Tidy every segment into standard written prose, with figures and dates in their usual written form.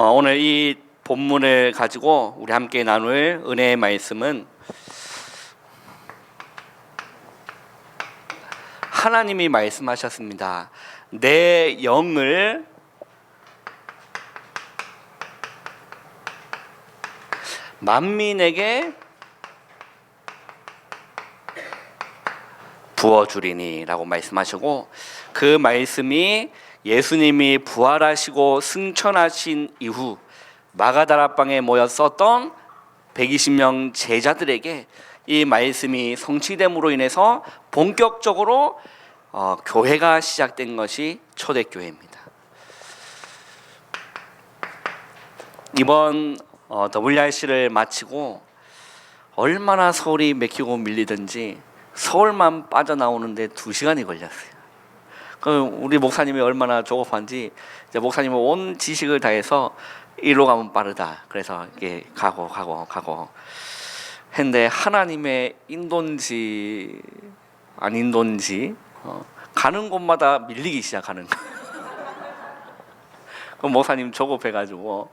오늘 이 본문을 가지고 우리 함께 나눌 은혜의 말씀은 하나님이 말씀하셨습니다. 내 영을 만민에게 부어주리니 라고 말씀하시고, 그 말씀이 예수님이 부활하시고 승천하신 이후 마가다라방에 모여 썼던 120명 제자들에게 이 말씀이 성취됨으로 인해서 본격적으로 교회가 시작된 것이 초대교회입니다. 이번 WRC를 마치고 얼마나 서울이 막히고 밀리든지 서울만 빠져나오는데 2시간이 걸렸어요. 우리 목사님이 얼마나 조급한지, 이제 목사님은 온 지식을 다해서 이리로 가면 빠르다, 그래서 이게 가고 했는데 하나님의 인도인지 아닌도인지 가는 곳마다 밀리기 시작하는 거예요. 그 목사님 조급해가지고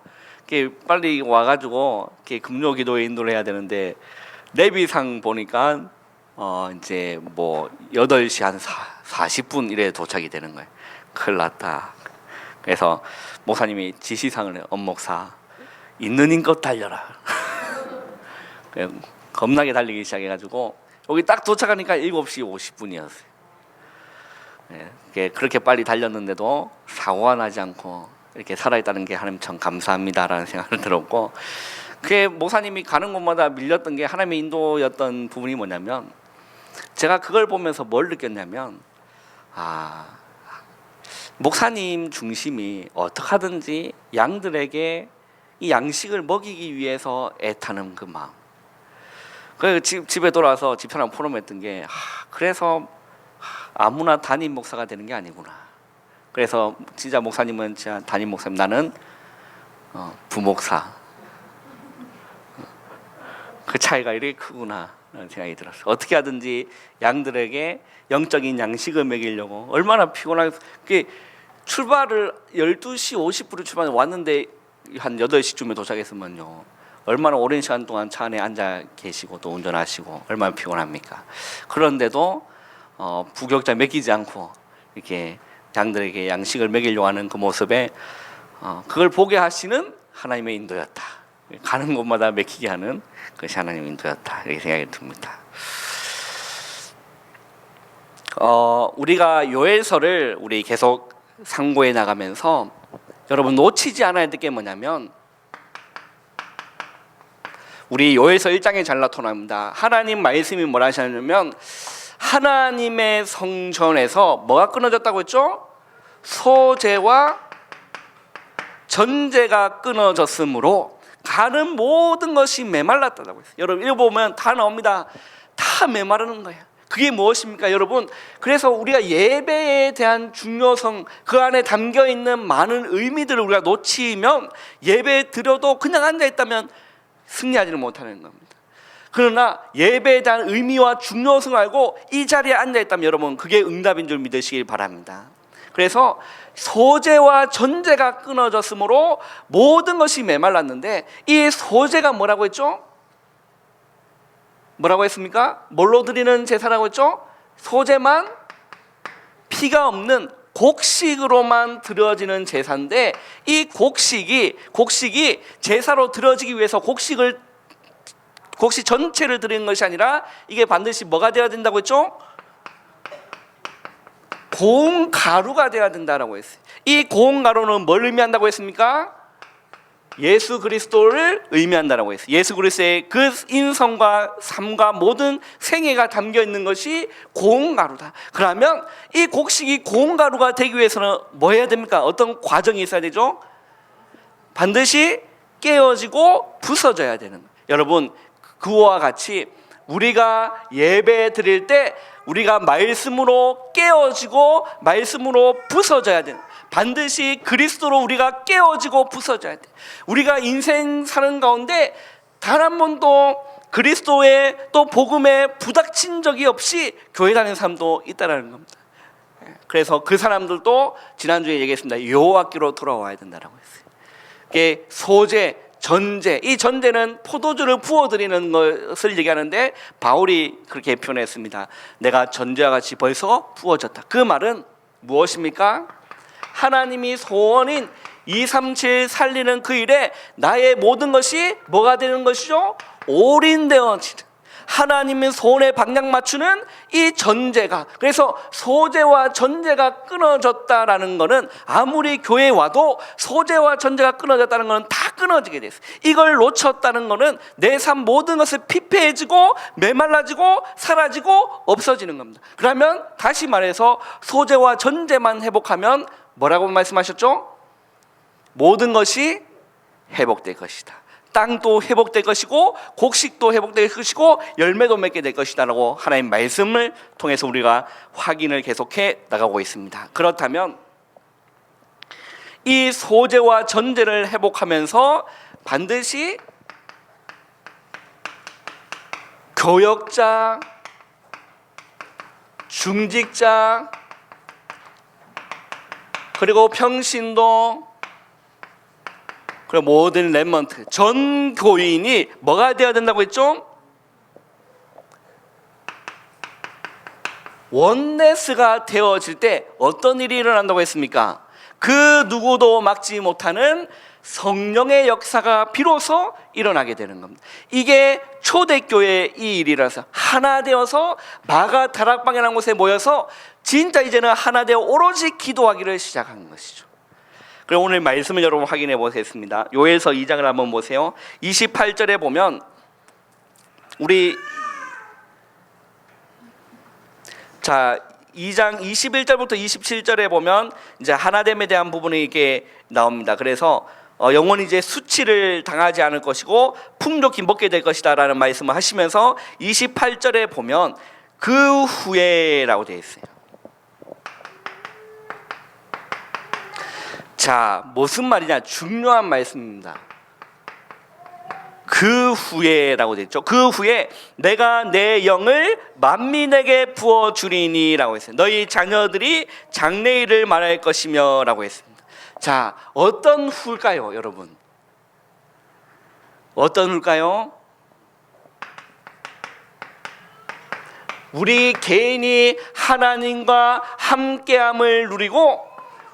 빨리 와가지고 금요 기도에 인도를 해야 되는데, 내비상 보니까 이제 뭐 8시 한 40분 이래 도착이 되는 거예요. 큰일 났다. 그래서 목사님이 지시상을 해요. 엄목사, 있는 힘껏 달려라. 겁나게 달리기 시작해가지고 여기 딱 도착하니까 7시 50분이었어요. 그렇게 빨리 달렸는데도 사고가 나지 않고 이렇게 살아있다는 게 하나님 참 감사합니다라는 생각을 들었고, 그게 목사님이 가는 곳마다 밀렸던 게 하나님의 인도였던 부분이 뭐냐면, 제가 그걸 보면서 뭘 느꼈냐면, 목사님 중심이 어떻게 하든지 양들에게 이 양식을 먹이기 위해서 애타는 그 마음. 그래서 집에 돌아와서 집사람 포럼했던 게, 그래서 아무나 담임 목사가 되는 게 아니구나. 그래서 진짜 목사님은 진짜 담임 목사님, 나는 부목사. 그 차이가 이렇게 크구나 라는 생각이 들었어요. 어떻게 하든지 양들에게 영적인 양식을 먹이려고 얼마나 피곤하게, 출발을 12시 50분에 출발해 왔는데 한 8시쯤에 도착했으면요, 얼마나 오랜 시간 동안 차 안에 앉아 계시고 또 운전하시고 얼마나 피곤합니까? 그런데도 부격자 먹이지 않고 이렇게 양들에게 양식을 먹이려고 하는 그 모습에 그걸 보게 하시는 하나님의 인도였다. 가는 곳마다 먹히게 하는 것이 하나님의 인도였다, 이렇게 생각이 듭니다. 우리가 요엘서를 우리 계속 상고해 나가면서 여러분 놓치지 않아야 될 게 뭐냐면, 우리 요엘서 1장에 잘 나타납니다. 하나님 말씀이 뭐라 하셨냐면, 하나님의 성전에서 뭐가 끊어졌다고 했죠? 소재와 전제가 끊어졌으므로 가는 모든 것이 메말랐다고 했어요. 여러분 이거 보면 다 나옵니다. 다 메마르는 거예요. 그게 무엇입니까 여러분? 그래서 우리가 예배에 대한 중요성, 그 안에 담겨있는 많은 의미들을 우리가 놓치면 예배에 드려도 그냥 앉아있다면 승리하지는 못하는 겁니다. 그러나 예배에 대한 의미와 중요성을 알고 이 자리에 앉아있다면 여러분 그게 응답인 줄 믿으시길 바랍니다. 그래서 소재와 전제가 끊어졌으므로 모든 것이 메말랐는데, 이 소재가 뭐라고 했죠? 뭐라고 했습니까? 뭘로 드리는 제사라고 했죠? 소재만 피가 없는 곡식으로만 드려지는 제사인데, 이 곡식이 제사로 드려지기 위해서 곡식 전체를 드리는 것이 아니라 이게 반드시 뭐가 되어야 된다고 했죠? 고운 가루가 되어야 된다라고 했어요. 이 고운 가루는 뭘 의미한다고 했습니까? 예수 그리스도를 의미한다라고 했어요. 예수 그리스도의 그 인성과 삶과 모든 생애가 담겨 있는 것이 고운 가루다. 그러면 이 곡식이 고운 가루가 되기 위해서는 뭐 해야 됩니까? 어떤 과정이 있어야 되죠? 반드시 깨어지고 부서져야 되는 거예요. 여러분 그와 같이 우리가 예배 드릴 때 우리가 말씀으로 깨어지고 말씀으로 부서져야 되는, 반드시 그리스도로 우리가 깨어지고 부서져야 돼. 우리가 인생 사는 가운데 단 한 번도 그리스도의 또 복음에 부닥친 적이 없이 교회 다니는 사람도 있다는 겁니다. 그래서 그 사람들도 지난주에 얘기했습니다. 여호와께로 돌아와야 된다라고 했어요. 이게 소재, 전제. 이 전제는 포도주를 부어드리는 것을 얘기하는데 바울이 그렇게 표현했습니다. 내가 전제와 같이 벌써 부어졌다. 그 말은 무엇입니까? 하나님이 소원인 237 살리는 그 일에 나의 모든 것이 뭐가 되는 것이죠? 올인되어지는, 하나님의 소원에 방향 맞추는 이 전제가, 그래서 소재와 전제가 끊어졌다라는 것은 아무리 교회에 와도 소재와 전제가 끊어졌다는 것은 다 끊어지게 됐어요. 이걸 놓쳤다는 것은 내 삶 모든 것을 피폐해지고 메말라지고 사라지고 없어지는 겁니다. 그러면 다시 말해서 소재와 전제만 회복하면 뭐라고 말씀하셨죠? 모든 것이 회복될 것이다. 땅도 회복될 것이고 곡식도 회복될 것이고 열매도 맺게 될 것이다라고 하나님 말씀을 통해서 우리가 확인을 계속해 나가고 있습니다. 그렇다면 이 소재와 전제를 회복하면서 반드시 교역자, 중직자, 그리고 평신도, 그리고 모든 렘넌트, 전 교인이 뭐가 되어야 된다고 했죠? 원네스가 되어질 때 어떤 일이 일어난다고 했습니까? 그 누구도 막지 못하는 성령의 역사가 비로소 일어나게 되는 겁니다. 이게 초대교회의 이 일이라서 하나 되어서 마가 다락방이라는 곳에 모여서 진짜 이제는 하나 되어 오로지 기도하기를 시작한 것이죠. 그럼 오늘 말씀을 여러분 확인해 보겠습니다. 요엘서 2장을 한번 보세요. 28절에 보면 우리 2장 21절부터 27절에 보면 이제 하나됨에 대한 부분이 이렇게 나옵니다. 그래서 영원히 이제 수치를 당하지 않을 것이고 풍족히 먹게 될 것이다라는 말씀을 하시면서 28절에 보면 그 후에라고 되어 있어요. 자, 무슨 말이냐? 중요한 말씀입니다. 그 후에라고 되어 있죠. 그 후에 내가 내 영을 만민에게 부어주리니 라고 했어요. 너희 자녀들이 장래일을 말할 것이며 라고 했습니다. 자, 어떤 후일까요, 여러분? 어떤 후일까요? 우리 개인이 하나님과 함께함을 누리고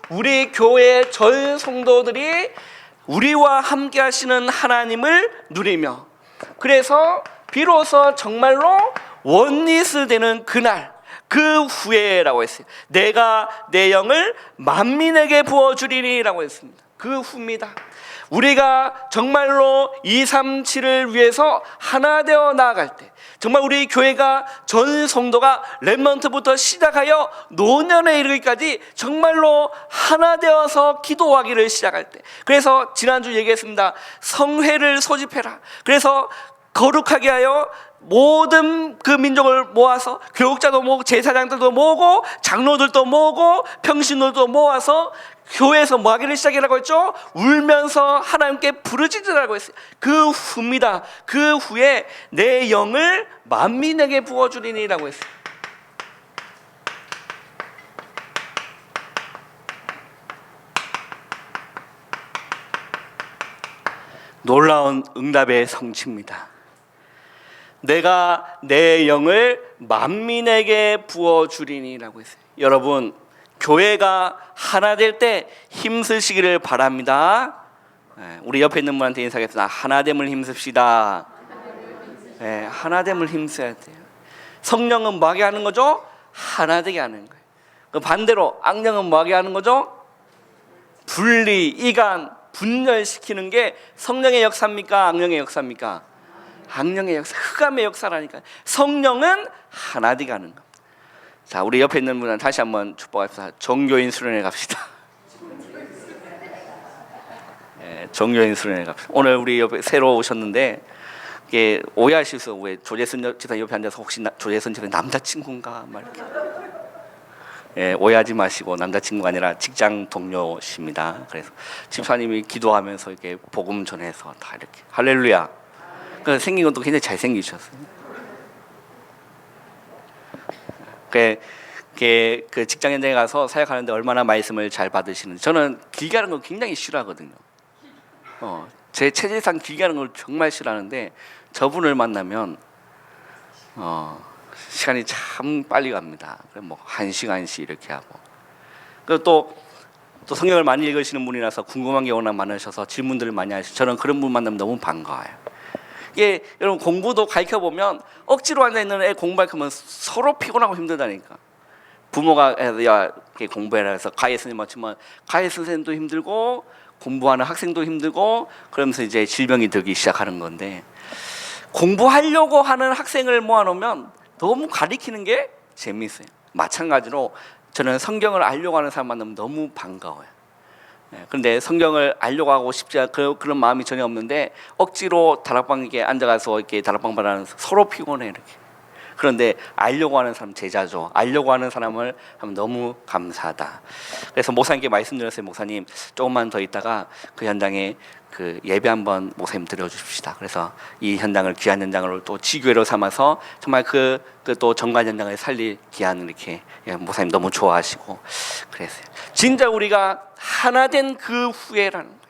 우리 교회 전 성도들이 우리와 함께 하시는 하나님을 누리며, 그래서 비로소 정말로 원리스 되는 그날, 그 후에라고 했어요. 내가 내 영을 만민에게 부어주리니 라고 했습니다. 그 후입니다. 우리가 정말로 237을 위해서 하나 되어 나아갈 때, 정말 우리 교회가 전 성도가 렘넌트부터 시작하여 노년에 이르기까지 정말로 하나 되어서 기도하기를 시작할 때, 그래서 지난주 얘기했습니다. 성회를 소집해라. 그래서 거룩하게 하여 모든 그 민족을 모아서 교육자도 모으고 제사장들도 모으고 장로들도 모으고 평신도들도 모아서 교회에서 뭐 하기를 시작이라고 했죠? 울면서 하나님께 부르짖으라고 했어요. 그 후입니다. 그 후에 내 영을 만민에게 부어주리니 라고 했어요. 놀라운 응답의 성취입니다. 내가 내 영을 만민에게 부어주리니 라고 했어요. 여러분, 교회가 하나 될 때 힘쓰시기를 바랍니다. 우리 옆에 있는 분한테 인사하겠습니다. 하나됨을 힘씁시다. 하나됨을 힘써야 돼요. 성령은 뭐하게 하는 거죠? 하나되게 하는 거예요. 그 반대로 악령은 뭐하게 하는 거죠? 분리, 이간, 분열시키는 게 성령의 역사입니까? 악령의 역사입니까? 악령의 역사, 흑암의 역사라니까. 성령은 하나되게 하는 겁니다. 자, 우리 옆에 있는 분은 다시 한번 축복합시다. 종교인 수련회 갑시다. 종교인 수련회 갑시다. 오늘 우리 옆에 새로 오셨는데 이게 오해하실 수, 왜 조재선 집사 옆에 앉아서 혹시 조재선 집사 남자친구인가 막 이렇게. 오해하지 마시고 남자친구가 아니라 직장 동료십니다. 그래서 집사님이 기도하면서 이렇게 복음 전해서 다 이렇게 할렐루야. 그 생긴 것도 굉장히 잘생기셨어요. 그 직장 현장에 가서 사역하는데 얼마나 말씀을 잘 받으시는지. 저는 길게 하는 거 굉장히 싫어하거든요. 제 체질상 길게 하는 걸 정말 싫어하는데 저분을 만나면 시간이 참 빨리 갑니다. 뭐 1시간씩 이렇게 하고, 그리고 또 성경을 많이 읽으시는 분이라서 궁금한 게 워낙 많으셔서 질문들을 많이 하시고, 저는 그런 분 만나면 너무 반가워요. 이게 여러분 공부도 가르쳐 보면 억지로 앉아 있는 애 공부 가르치면 서로 피곤하고 힘들다니까. 부모가 야 공부해라 해서 가해 선생님 맞추면 가해 선생님도 힘들고 공부하는 학생도 힘들고, 그러면서 이제 질병이 들기 시작하는 건데, 공부하려고 하는 학생을 모아놓으면 너무 가리키는 게 재미있어요. 마찬가지로 저는 성경을 알려고 하는 사람 만나면 너무 반가워요. 그런데 성경을 알려고 하고 싶지 않은 그런 마음이 전혀 없는데 억지로 다락방에 앉아가서 이렇게 다락방 바라는 서로 피곤해 이렇게. 그런데 알려고 하는 사람 제자죠. 알려고 하는 사람을 하면 너무 감사하다. 그래서 목사님께 말씀드렸어요. 목사님 조금만 더 있다가 그 현장에 그 예배 한번 목사님 드려주십시다. 그래서 이 현장을 귀한 현장으로 또 지교회로 삼아서 정말 그 또 정관 현장을 살릴 귀한 이렇게 목사님 너무 좋아하시고 그랬어요. 진짜 우리가 하나 된 그 후에라는 거예요.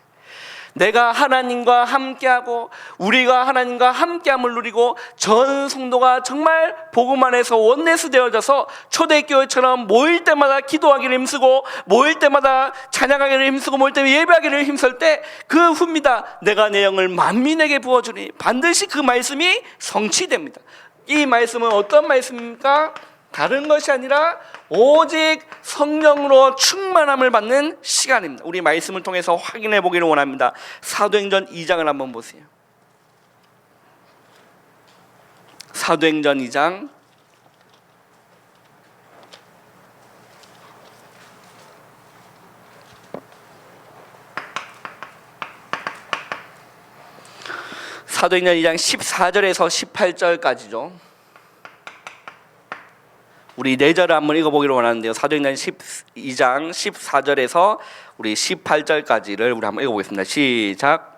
내가 하나님과 함께하고 우리가 하나님과 함께함을 누리고 전 성도가 정말 복음 안에서 원내스 되어져서 초대교회처럼 모일 때마다 기도하기를 힘쓰고 모일 때마다 찬양하기를 힘쓰고 모일 때마다 예배하기를 힘쓸 때 그 후입니다. 내가 내 영을 만민에게 부어주니 반드시 그 말씀이 성취됩니다. 이 말씀은 어떤 말씀입니까? 다른 것이 아니라 오직 성령으로 충만함을 받는 시간입니다. 우리 말씀을 통해서 확인해 보기를 원합니다. 사도행전 2장을 한번 보세요. 사도행전 2장 사도행전 2장 14절에서 18절까지죠. 우리 4절을 한번 읽어보기를 원하는데요. 사도행전 12장 14절에서 우리 18절까지를 우리 한번 읽어보겠습니다. 시작.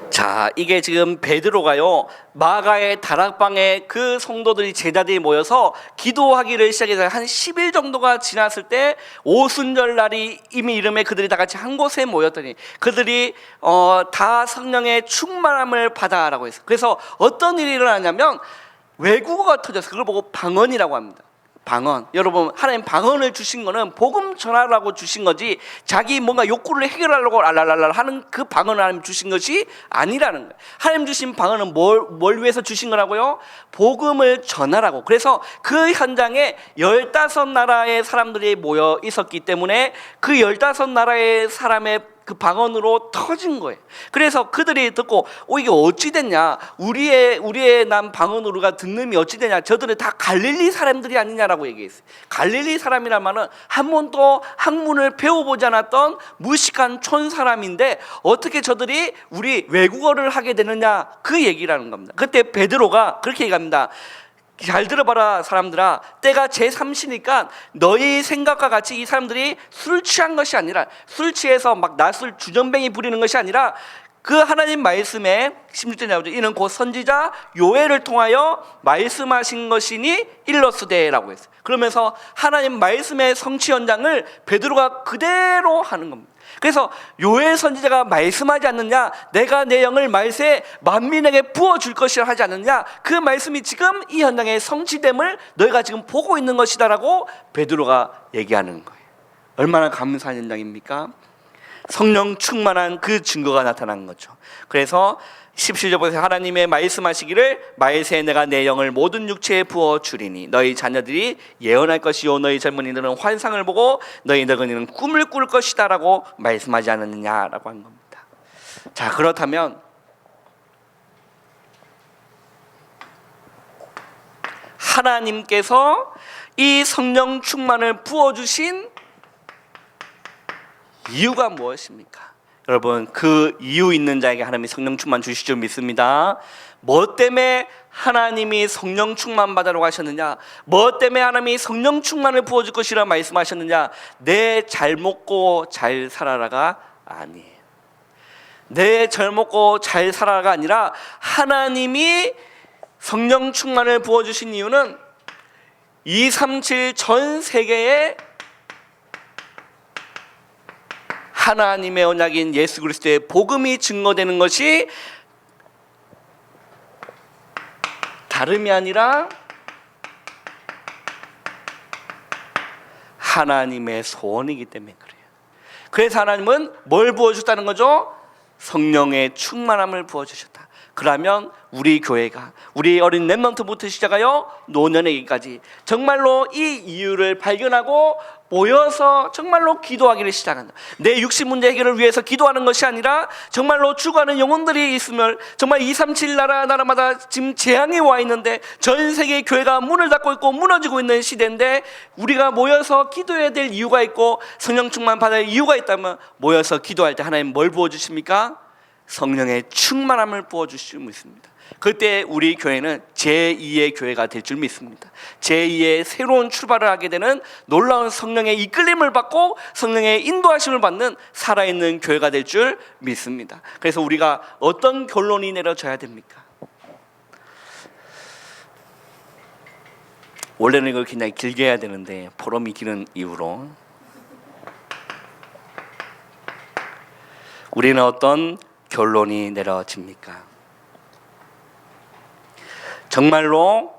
자, 이게 지금 베드로가요 마가의 다락방에 그 성도들이 제자들이 모여서 기도하기를 시작해서 한 10일 정도가 지났을 때 오순절 날이 이미 이름에 그들이 다 같이 한 곳에 모였더니 그들이 다 성령의 충만함을 받아라고 했어요. 그래서 어떤 일이 일어나냐면 외국어가 터져서 그걸 보고 방언이라고 합니다. 방언. 여러분, 하나님 방언을 주신 거는 복음 전하라고 주신 거지 자기 뭔가 욕구를 해결하려고 알랄랄랄 하는 그 방언을 하나님 주신 것이 아니라는 거예요. 하나님 주신 방언은 뭘 위해서 주신 거라고요? 복음을 전하라고. 그래서 그 현장에 15나라의 사람들이 모여 있었기 때문에 그 15나라의 사람의 그 방언으로 터진 거예요. 그래서 그들이 듣고 이게 어찌 됐냐, 우리의 난 방언으로가 듣는이 어찌 되냐, 저들은 다 갈릴리 사람들이 아니냐라고 얘기했어요. 갈릴리 사람이란 말은 한 번도 학문을 배워보지 않았던 무식한 촌 사람인데 어떻게 저들이 우리 외국어를 하게 되느냐, 그 얘기라는 겁니다. 그때 베드로가 그렇게 얘기합니다. 잘 들어봐라 사람들아, 때가 제3시니까 너희 생각과 같이 이 사람들이 술 취한 것이 아니라, 술 취해서 막 낯을 주전뱅이 부리는 것이 아니라 그 하나님 말씀에 16절에 나오죠. 이는 곧 선지자 요엘을 통하여 말씀하신 것이니 일러스되라고 했어요. 그러면서 하나님 말씀의 성취 현장을 베드로가 그대로 하는 겁니다. 그래서 요엘 선지자가 말씀하지 않느냐, 내가 내 영을 말세에 만민에게 부어줄 것이라 하지 않느냐, 그 말씀이 지금 이 현장에 성취됨을 너희가 지금 보고 있는 것이다 라고 베드로가 얘기하는 거예요. 얼마나 감사한 현장입니까? 성령 충만한 그 증거가 나타난 거죠. 그래서 17절부터 하나님의 말씀하시기를 말세 내가 내 영을 모든 육체에 부어 주리니 너희 자녀들이 예언할 것이요 너희 젊은이들은 환상을 보고 너희 늙은이는 꿈을 꿀 것이다 라고 말씀하지 않았느냐라고 한 겁니다. 자, 그렇다면 하나님께서 이 성령 충만을 부어주신 이유가 무엇입니까? 여러분, 그 이유 있는 자에게 하나님이 성령 충만 주실 줄 믿습니다. 뭐 때문에 하나님이 성령 충만 받으라고 하셨느냐? 뭐 때문에 하나님이 성령 충만을 부어줄 것이라 말씀하셨느냐? 내 잘 먹고 잘 살아라가 아니에요. 내 잘 먹고 잘 살아라가 아니라 하나님이 성령 충만을 부어주신 이유는 237 전 세계에 하나님의 언약인 예수 그리스도의 복음이 증거되는 것이 다름이 아니라 하나님의 소원이기 때문에 그래요. 그래서 하나님은 뭘 부어주셨다는 거죠? 성령의 충만함을 부어주셨다. 그러면 우리 교회가, 우리 어린 렘넌트부터 시작하여 노년에게까지 정말로 이 이유를 발견하고 모여서 정말로 기도하기를 시작한다. 내 육신 문제 해결을 위해서 기도하는 것이 아니라 정말로 죽어가는 영혼들이 있으면 정말 237 나라마다 지금 재앙이 와 있는데 전 세계 교회가 문을 닫고 있고 무너지고 있는 시대인데 우리가 모여서 기도해야 될 이유가 있고 성령 충만 받을 이유가 있다면 모여서 기도할 때 하나님 뭘 부어주십니까? 성령의 충만함을 부어주실 줄 믿습니다. 그때 우리 교회는 제2의 교회가 될 줄 믿습니다. 제2의 새로운 출발을 하게 되는 놀라운 성령의 이끌림을 받고 성령의 인도하심을 받는 살아있는 교회가 될 줄 믿습니다. 그래서 우리가 어떤 결론이 내려져야 됩니까? 원래는 이걸 굉장히 길게 해야 되는데 포럼이 기는 이유로 우리는 어떤 결론이 내려집니까? 정말로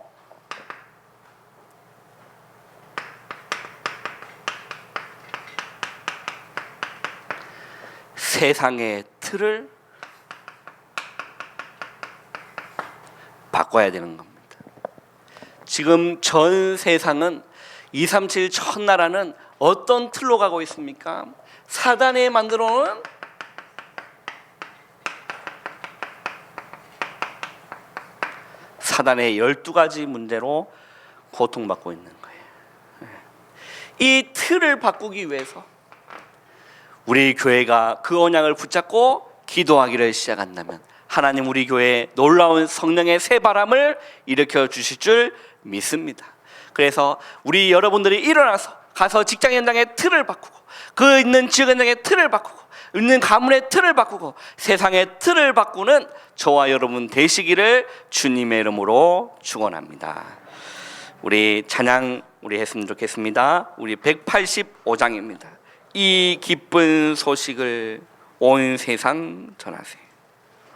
세상의 틀을 바꿔야 되는 겁니다. 지금 전 세상은 237 첫 나라는 어떤 틀로 가고 있습니까? 사단이 만들어 놓은 사단의 12가지 문제로 고통받고 있는 거예요. 이 틀을 바꾸기 위해서 우리 교회가 그 언약을 붙잡고 기도하기를 시작한다면 하나님 우리 교회에 놀라운 성령의 새바람을 일으켜 주실 줄 믿습니다. 그래서 우리 여러분들이 일어나서 가서 직장 현장의 틀을 바꾸고 그 있는 지역 현장의 틀을 바꾸고 있는 가문의 틀을 바꾸고 세상의 틀을 바꾸는 저와 여러분 되시기를 주님의 이름으로 축원합니다. 우리 찬양 우리 했으면 좋겠습니다. 우리 185장입니다. 이 기쁜 소식을 온 세상 전하세요.